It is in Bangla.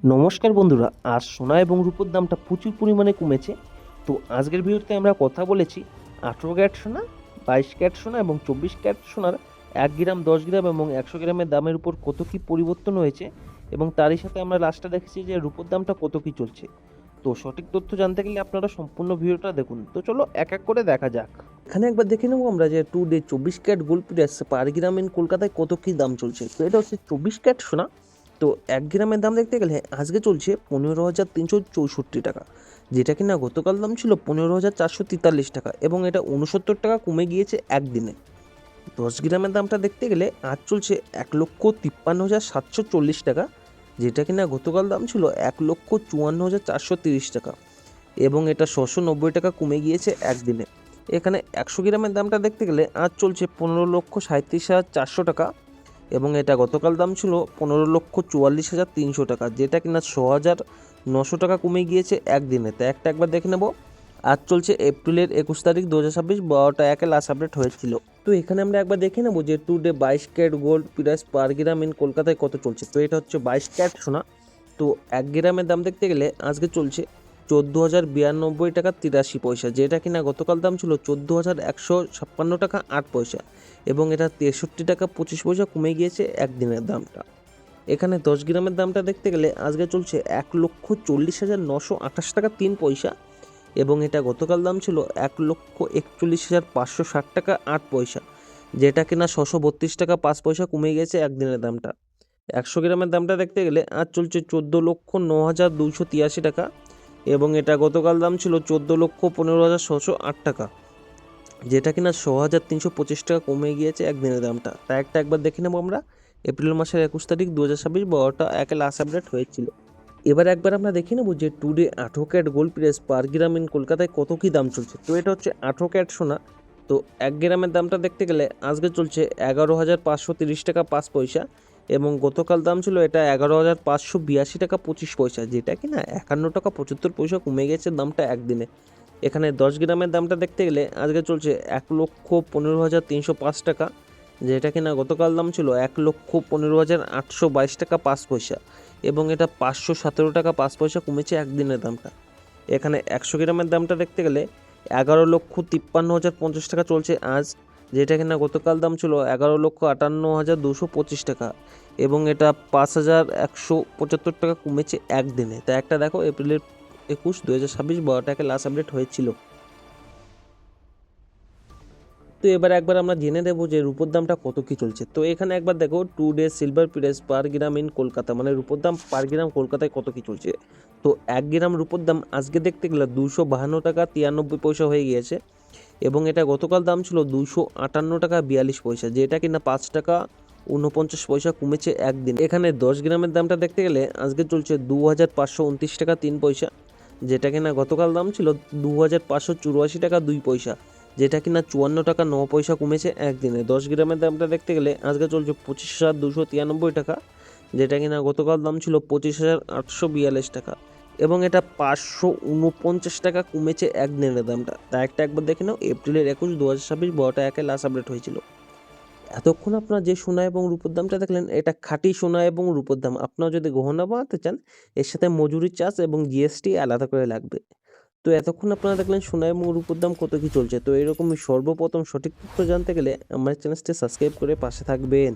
নমস্কার বন্ধুরা, আজ সোনা এবং রূপোর দামটা প্রচুর পরিমাণে কমেছে। তো আজকের ভিডিওতে আমরা কথা বলেছি 18 ক্যারেট সোনা, 22 ক্যারেট সোনা এবং 24 ক্যারেট সোনার 1 গ্রাম, 10 গ্রাম এবং 100 গ্রামের দামের উপর কত কী পরিবর্তন হয়েছে, এবং তারই সাথে আমরা লাস্টে দেখেছি যে রূপোর দামটা কত কী চলছে। তো সঠিক তথ্য জানতে গেলে আপনারা সম্পূর্ণ ভিডিওটা দেখুন। তো চলো এক এক করে দেখা যাক। এখানে একবার দেখে নেবো আমরা যে today 24 carat gold price per gram in কলকাতায় কত কী দাম চলছে। তো এটা হচ্ছে 24 ক্যারেট সোনা। তো 1 গ্রামের দাম দেখতে গেলে আজকে চলছে 15,364 টাকা, যেটা কিনা গতকাল দাম ছিল 15,443 টাকা, এবং এটা 69 টাকা কমে গিয়েছে একদিনে। 10 গ্রামের দামটা দেখতে গেলে আজ চলছে 1,53,740 টাকা, যেটা কিনা গতকাল দাম ছিল 1,54,430 টাকা, এবং এটা 690 টাকা কমে গিয়েছে একদিনে। এখানে 100 গ্রামের দামটা দেখতে গেলে আজ চলছে 15,37,400 টাকা, এবং এটা গতকাল দাম ছিল 15,44,300 টাকা, যেটা কিনা 6,900 টাকা কমে গিয়েছে একদিনে। তো একবার দেখে নেব। আজ চলছে এপ্রিলের 21 তারিখ 2026, 12টা 1 লাস্ট আপডেট হয়েছিল। তো এখানে আমরা একবার দেখে নেব যে today 22 carat gold price per gram in কলকাতায় কত চলছে। তো এটা হচ্ছে 22 ক্যারেট সোনা। তো 1 গ্রামের দাম দেখতে গেলে আজকে চলছে 14,092 টাকা 83 পয়সা, যেটা কিনা গতকাল দাম ছিল 14,156 টাকা 8 পয়সা, এবং এটা 63 টাকা 25 পয়সা কমে গিয়েছে একদিনের দামটা। এখানে 10 গ্রামের দামটা দেখতে গেলে আজকে চলছে 1,40,928 টাকা 3 পয়সা, এবং এটা গতকাল দাম ছিল 1,41,560 টাকা 8 পয়সা, যেটা কিনা 632 টাকা 5 পয়সা কমে গেছে একদিনের দামটা। 100 গ্রামের দামটা দেখতে গেলে আজ চলছে 14,09,283 টাকা, এবং এটা গতকাল দাম ছিল 14,15,608 টাকা, যেটা কিনা 6,325 টাকা কমে গিয়েছে একদিনের দামটা। তা একবার দেখে নেবো আমরা। এপ্রিল মাসের 21 তারিখ 2026, 12টা 1 লাস্ট আপডেট হয়েছিল। এবার একবার আমরা দেখে নেবো যে today 18 carat gold price per gram in কলকাতায় কত কী দাম চলছে। তো এটা হচ্ছে 18 ক্যারেট সোনা। তো 1 গ্রামের দামটা দেখতে গেলে আজকে চলছে 11,530 টাকা 5 পয়সা, এবং গতকাল দাম ছিল এটা 11,582 টাকা 25 পয়সা, যেটা কিনা 51 টাকা 75 পয়সা কমে গেছে দামটা একদিনে। এখানে 10 গ্রামের দামটা দেখতে গেলে আজকে চলছে 1,15,305 টাকা, যেটা কিনা গতকাল দাম ছিল 1,15,822 টাকা 5 পয়সা, এবং এটা 517 টাকা 5 পয়সা কমেছে একদিনের দামটা। এখানে 100 গ্রামের দামটা দেখতে গেলে 11,53,050 টাকা চলছে আজ, যেটা কিনা গতকাল দাম ছিল 11,58,225 টাকা, এবং এটা 5,175 টাকা কমেছে একদিনে। তা একটা দেখো এপ্রিলের 21, 2026, 12টা 1 লাস্ট আপডেট হয়েছিল। তো এবার একবার আমরা জেনে নেব যে রূপোর দামটা কত কী চলছে। তো এখানে একবার দেখো today silver price per gram in Kolkata, মানে রূপোর দাম পার গ্রাম কলকাতায় কত কী চলছে। তো 1 গ্রাম রূপোর দাম আজকে দেখতে গেলে 252 টাকা 93 পয়সা হয়ে গিয়েছে, এবং এটা গতকাল দাম ছিল 258 টাকা 42 পয়সা, যেটা কিনা 5 টাকা 49 পয়সা কমেছে একদিন। এখানে 10 গ্রামের দামটা দেখতে গেলে আজকে চলছে 2,529 টাকা 3 পয়সা, যেটা কিনা গতকাল দাম ছিল 2,584 টাকা 2 পয়সা, যেটা কিনা 54 টাকা 9 পয়সা কমেছে একদিনে। 10 গ্রামের দামটা দেখতে গেলে আজকে চলছে 25,293 টাকা, যেটা কিনা গতকাল দাম ছিল 25,842 টাকা, এবং এটা 549 টাকা কমেছে একদিনের দামটা। তা একবার দেখে নাও এপ্রিলের 21, 2026, 12টা 1 লাস্ট আপডেট হয়েছিল। এতক্ষণ আপনারা যে সোনা এবং রূপোর দামটা দেখলেন, এটা খাঁটি সোনা এবং রূপোর দাম। আপনারা যদি গহনা বানাতে চান, এর সাথে মজুরি চার্জ এবং জিএসটি আলাদা করে লাগবে। তো এতক্ষণ আপনারা দেখলেন সোনা এবং রূপোর দাম কত কী চলছে। তো এরকমই সর্বপ্রথম সঠিক তথ্য জানতে গেলে আমার চ্যানেলটি সাবস্ক্রাইব করে পাশে থাকবেন।